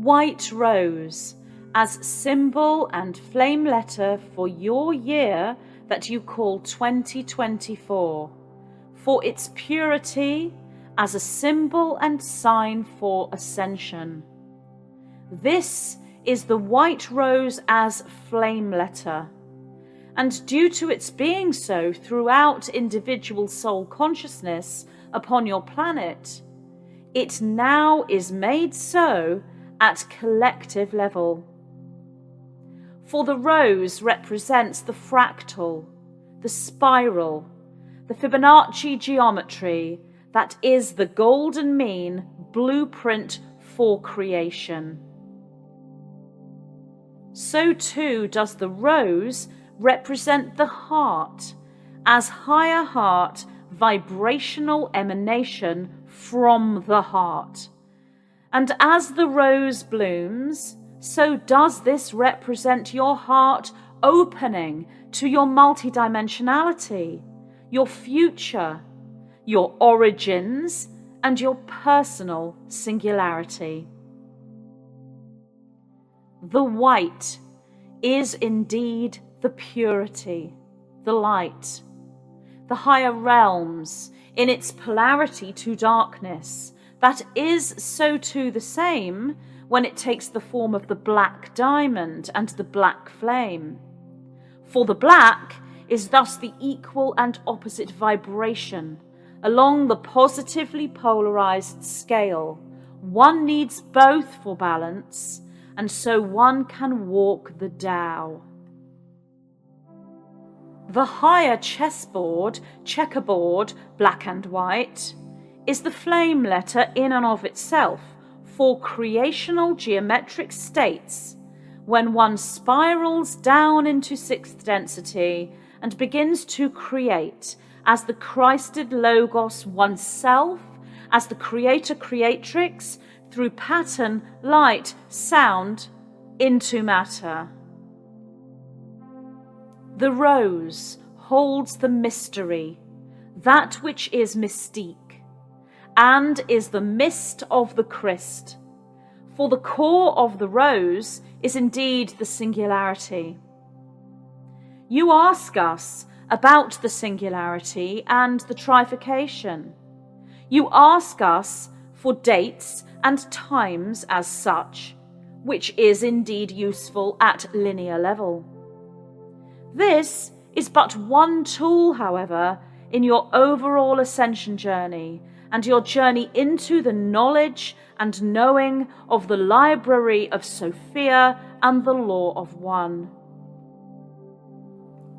white rose as symbol and flame letter for your year that you call 2024, for its purity as a symbol and sign for ascension. This is the white rose as flame letter, and due to its being so throughout individual soul consciousness upon your planet, it now is made so at collective level. For the rose represents the fractal, the spiral, the Fibonacci geometry that is the golden mean blueprint for creation. So too does the rose represent the heart as higher heart vibrational emanation from the heart. And as the rose blooms, so does this represent your heart opening to your multidimensionality, your future, your origins, and your personal singularity. The white is indeed the purity, the light, the higher realms in its polarity to darkness, that is so too the same when it takes the form of the black diamond and the black flame. For the black is thus the equal and opposite vibration along the positively polarized scale. One needs both for balance, and so one can walk the Tao. The higher chessboard, checkerboard, black and white, is the flame letter in and of itself for creational geometric states when one spirals down into sixth density and begins to create as the Christed Logos oneself, as the creator-creatrix, through pattern, light, sound, into matter. The rose holds the mystery, that which is mystique, and is the mist of the Christ. For the core of the rose is indeed the singularity. You ask us about the singularity and the trifurcation. You ask us for dates and times as such, which is indeed useful at linear level. This is but one tool, however, in your overall ascension journey and your journey into the knowledge and knowing of the library of Sophia and the law of one.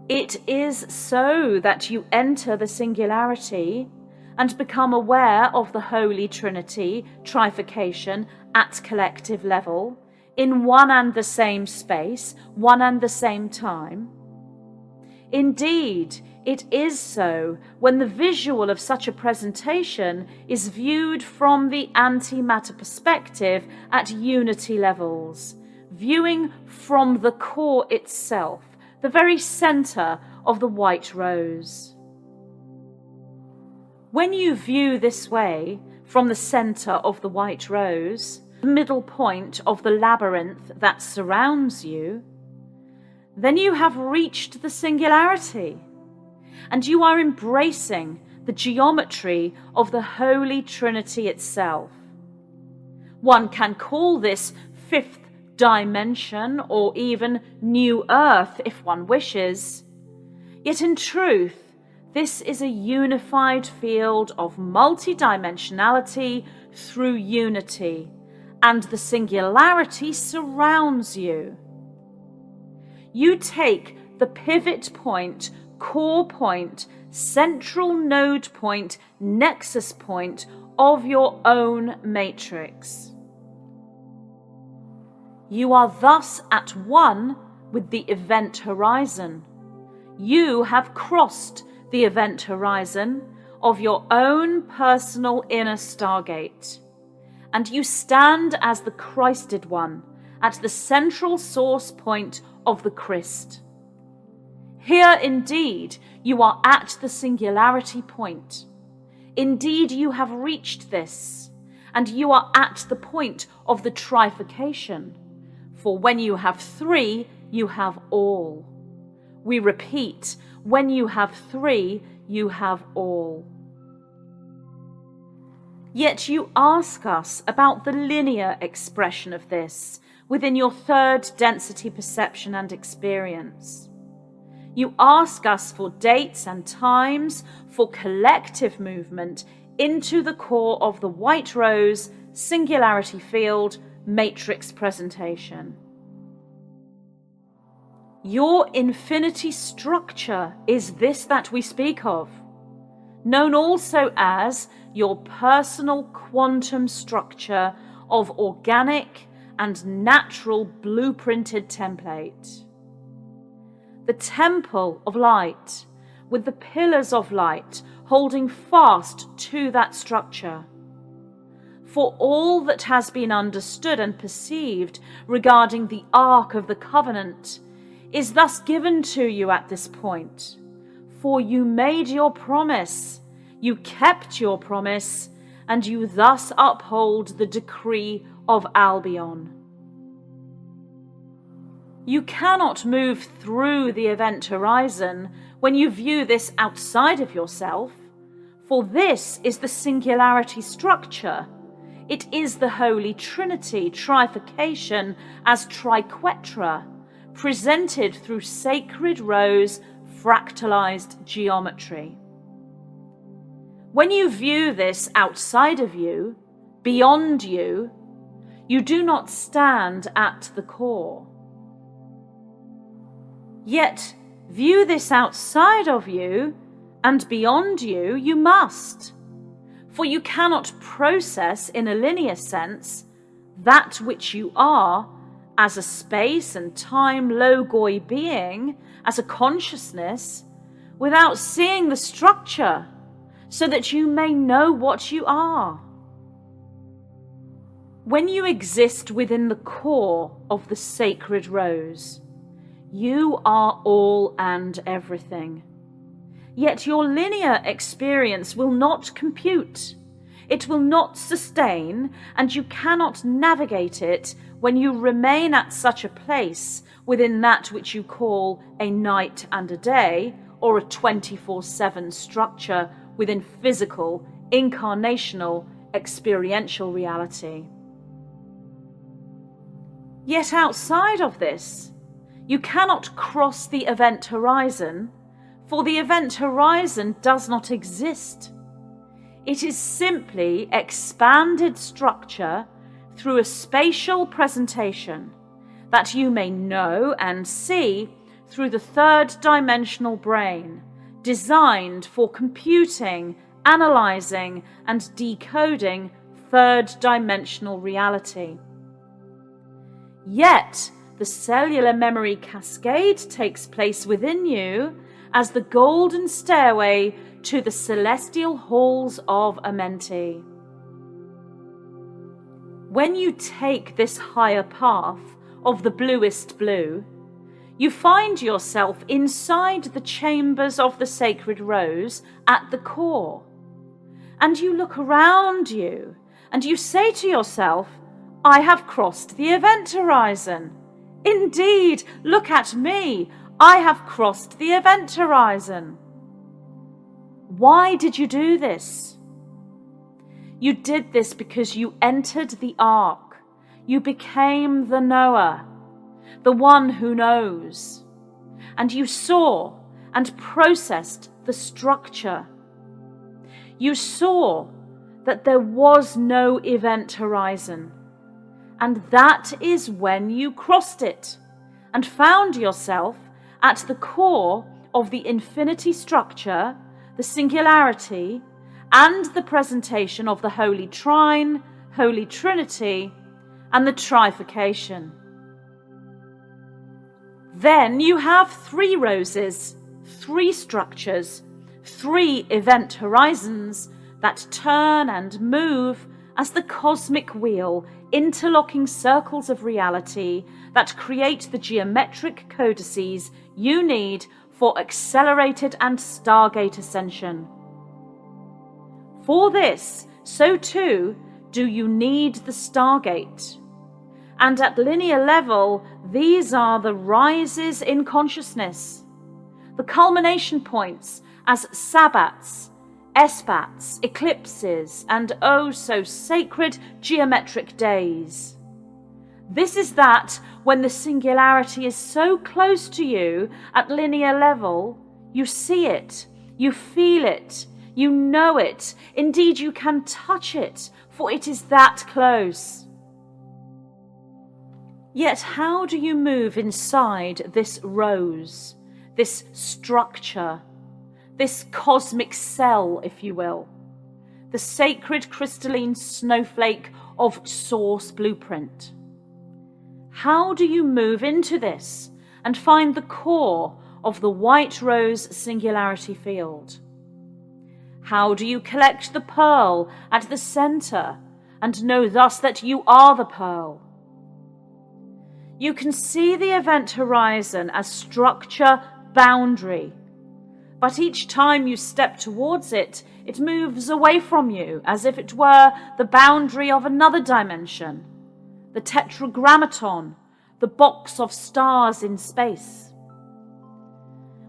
It is so that you enter the singularity and become aware of the Holy Trinity, trifurcation at collective level, in one and the same space, one and the same time. Indeed, it is so when the visual of such a presentation is viewed from the antimatter perspective at unity levels, viewing from the core itself, the very center of the white rose. When you view this way, from the center of the white rose, the middle point of the labyrinth that surrounds you, then you have reached the singularity, and you are embracing the geometry of the Holy Trinity itself. One can call this fifth dimension or even new earth if one wishes. Yet in truth, this is a unified field of multidimensionality through unity, and the singularity surrounds you. You take the pivot point, core point, central node point, nexus point of your own matrix. You are thus at one with the event horizon. You have crossed the event horizon of your own personal inner Stargate, and you stand as the Christed one at the central source point of the Christ. Here indeed you are at the singularity point. Indeed you have reached this, and you are at the point of the trifurcation. For when you have three, you have all. We repeat, when you have three, you have all. Yet you ask us about the linear expression of this within your third density perception and experience. You ask us for dates and times for collective movement into the core of the White Rose Singularity Field matrix presentation. Your infinity structure is this that we speak of, known also as your personal quantum structure of organic and natural blueprinted template. The temple of light, with the pillars of light holding fast to that structure. For all that has been understood and perceived regarding the Ark of the Covenant is thus given to you at this point. For you made your promise, you kept your promise, and you thus uphold the decree of Albion. You cannot move through the event horizon when you view this outside of yourself, for this is the singularity structure. It is the Holy Trinity trifurcation as triquetra, presented through sacred rose fractalized geometry. When you view this outside of you, beyond you, you do not stand at the core. Yet, view this outside of you and beyond you, you must. For you cannot process in a linear sense that which you are as a space and time logoi being, as a consciousness, without seeing the structure, so that you may know what you are. When you exist within the core of the sacred rose, you are all and everything. Yet your linear experience will not compute. It will not sustain, and you cannot navigate it when you remain at such a place within that which you call a night and a day, or a 24/7 structure within physical, incarnational, experiential reality. Yet outside of this, you cannot cross the event horizon, for the event horizon does not exist. It is simply expanded structure through a spatial presentation that you may know and see through the third dimensional brain, designed for computing, analyzing, and decoding third dimensional reality. Yet, the cellular memory cascade takes place within you as the golden stairway to the celestial halls of Amenti. When you take this higher path of the bluest blue, you find yourself inside the chambers of the sacred rose at the core. And you look around you and you say to yourself, I have crossed the event horizon. Indeed, look at me. I have crossed the event horizon. Why did you do this? You did this because you entered the ark. You became the knower, the one who knows. And you saw and processed the structure. You saw that there was no event horizon. And that is when you crossed it and found yourself at the core of the infinity structure, the singularity, and the presentation of the Holy Trine, Holy Trinity, and the trifurcation. Then you have 3 roses, 3 structures, 3 event horizons that turn and move as the cosmic wheel, interlocking circles of reality that create the geometric codices you need for accelerated and Stargate Ascension. For this, so too, Do you need the Stargate? And at linear level, these are the rises in consciousness, the culmination points as sabbats, esbats, eclipses, and oh so sacred geometric days. This is that when the singularity is so close to you at linear level, you see it, you feel it, you know it, indeed you can touch it, for it is that close. Yet how do you move inside this rose, this structure, this cosmic cell, if you will, the sacred crystalline snowflake of source blueprint? How do you move into this and find the core of the white rose singularity field? How do you collect the pearl at the center and know thus that you are the pearl? You can see the event horizon as structure, boundary, but each time you step towards it, it moves away from you as if it were the boundary of another dimension, the tetragrammaton, the box of stars in space.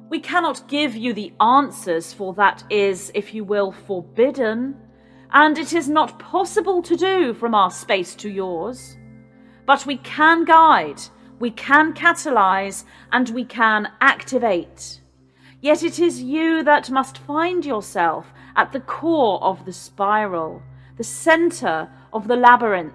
We cannot give you the answers, for that is, if you will, forbidden, and it is not possible to do from our space to yours. But we can guide, we can catalyze, and we can activate. Yet it is you that must find yourself at the core of the spiral, the center of the labyrinth,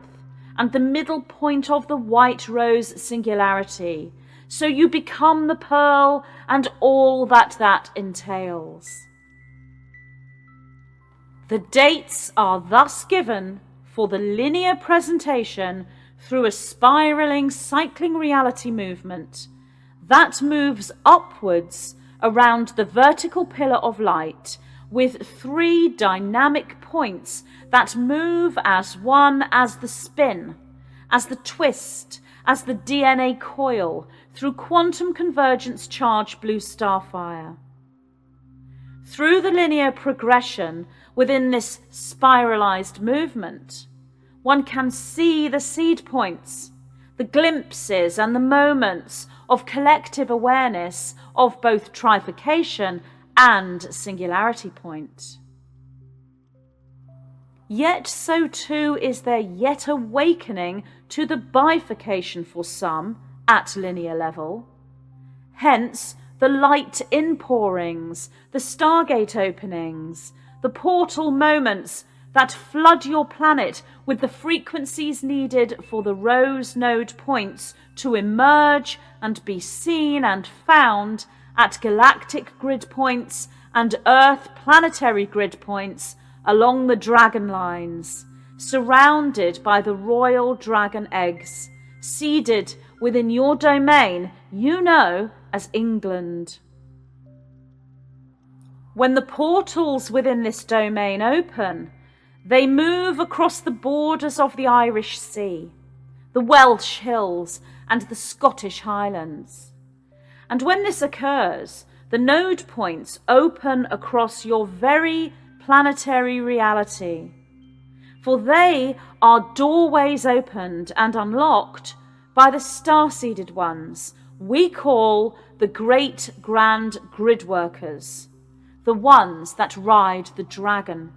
and the middle point of the white rose singularity, so you become the pearl and all that entails. The dates are thus given for the linear presentation through a spiraling cycling reality movement that moves upwards around the vertical pillar of light with 3 dynamic points that move as one as the spin, as the twist, as the DNA coil through quantum convergence charged blue starfire. Through the linear progression within this spiralized movement, one can see the seed points, the glimpses and the moments of collective awareness of both trifurcation and singularity point. Yet so too is there yet awakening to the bifurcation for some at linear level. Hence the light inpourings, the Stargate openings, the portal moments that flood your planet with the frequencies needed for the rose node points to emerge and be seen and found at galactic grid points and Earth planetary grid points along the dragon lines, surrounded by the royal dragon eggs, seeded within your domain you know as England. When the portals within this domain open, they move across the borders of the Irish Sea, the Welsh hills and the Scottish Highlands. And when this occurs, the node points open across your very planetary reality, for they are doorways opened and unlocked by the star-seeded ones we call the great grand grid workers, the ones that ride the dragon.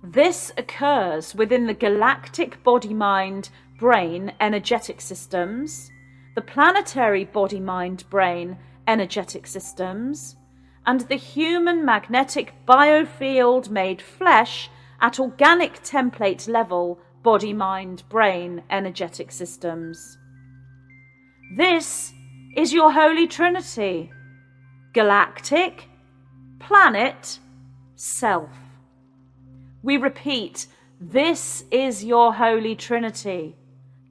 This occurs within the galactic body-mind-brain energetic systems, the planetary body-mind-brain energetic systems, and the human magnetic biofield made flesh at organic template level body-mind-brain energetic systems. This is your Holy Trinity: galactic, planet, self. We repeat, this is your Holy Trinity: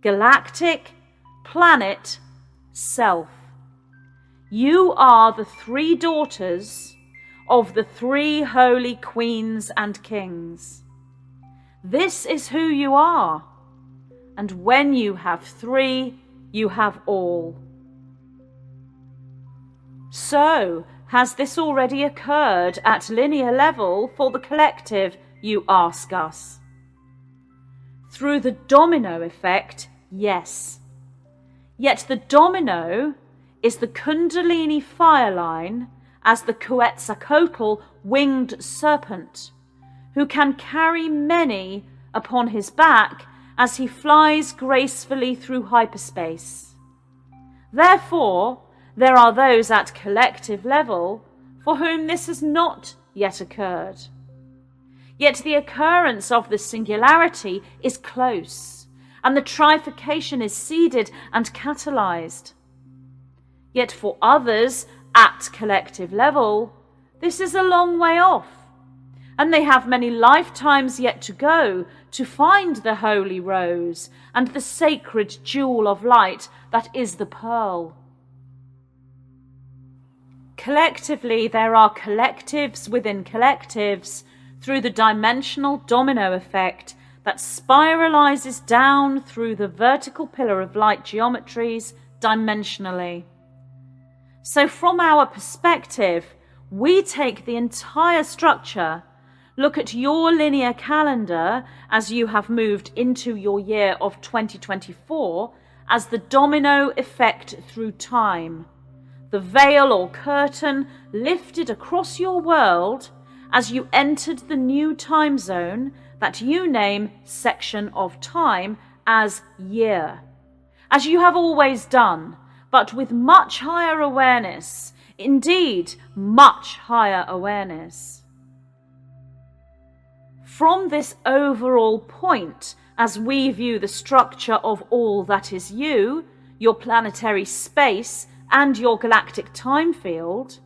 galactic, planet, self. You are the 3 daughters of the 3 holy queens and kings. This is who you are, and when you have 3, you have all. So, has this already occurred at linear level for the collective, you ask us? Through the domino effect, yes. Yet the domino is the Kundalini fire line as the Quetzalcoatl winged serpent, who can carry many upon his back as he flies gracefully through hyperspace. Therefore, there are those at collective level for whom this has not yet occurred. Yet the occurrence of the singularity is close, and the trifurcation is seeded and catalyzed. Yet for others at collective level, this is a long way off, and they have many lifetimes yet to go to find the holy rose and the sacred jewel of light that is the pearl. Collectively, there are collectives within collectives through the dimensional domino effect that spiralizes down through the vertical pillar of light geometries dimensionally. So from our perspective, we take the entire structure, look at your linear calendar as you have moved into your year of 2024 as the domino effect through time, the veil or curtain lifted across your world as you entered the new time zone that you name section of time as year, as you have always done, but with much higher awareness, indeed much higher awareness. From this overall point, as we view the structure of all that is you, your planetary space, and your galactic time field,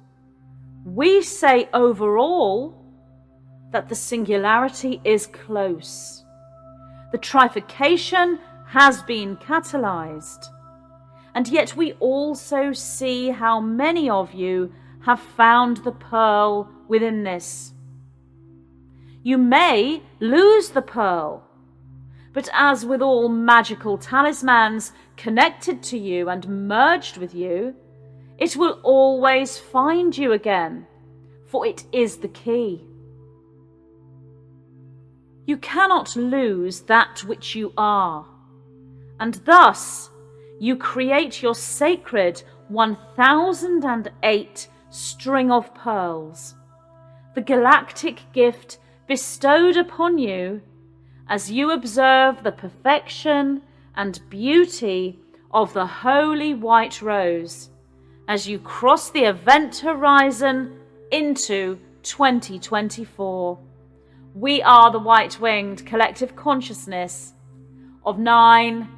we say overall that the singularity is close. The trifurcation has been catalyzed. And yet we also see how many of you have found the pearl within this. You may lose the pearl, but as with all magical talismans connected to you and merged with you, it will always find you again, for it is the key. You cannot lose that which you are, and thus you create your sacred 1008 string of pearls, the galactic gift bestowed upon you as you observe the perfection and beauty of the holy white rose as you cross the event horizon into 2024. We are the white-winged collective consciousness of 9.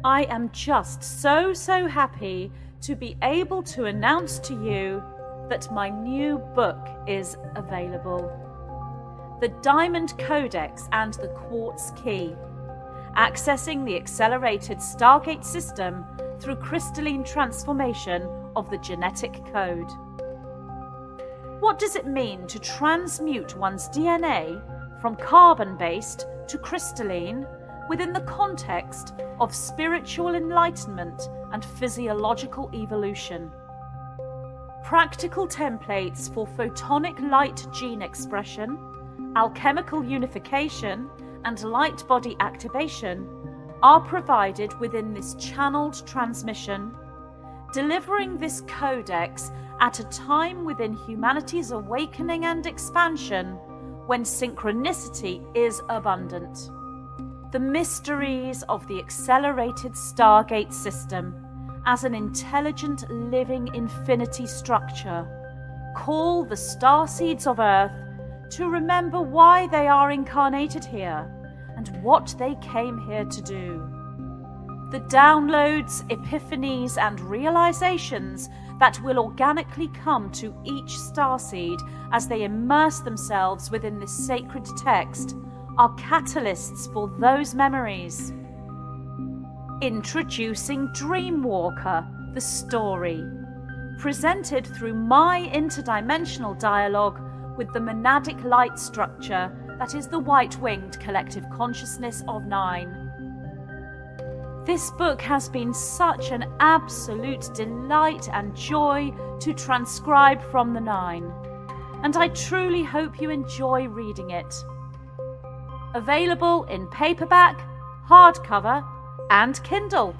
I am just so happy to be able to announce to you that my new book is available. The Diamond Codex and the Quartz Key, accessing the accelerated Stargate system through crystalline transformation of the genetic code. What does it mean to transmute one's DNA from carbon-based to crystalline within the context of spiritual enlightenment and physiological evolution? Practical templates for photonic light gene expression, alchemical unification, and light body activation are provided within this channeled transmission, delivering this codex at a time within humanity's awakening and expansion when synchronicity is abundant. The mysteries of the accelerated Stargate system as an intelligent living infinity structure call the starseeds of Earth to remember why they are incarnated here and what they came here to do. The downloads, epiphanies, and realizations that will organically come to each starseed as they immerse themselves within this sacred text are catalysts for those memories. Introducing Dreamwalker, the story, presented through my interdimensional dialogue with the monadic light structure that is the white-winged collective consciousness of 9. This book has been such an absolute delight and joy to transcribe from the 9. and I truly hope you enjoy reading it. Available in paperback, hardcover, and Kindle.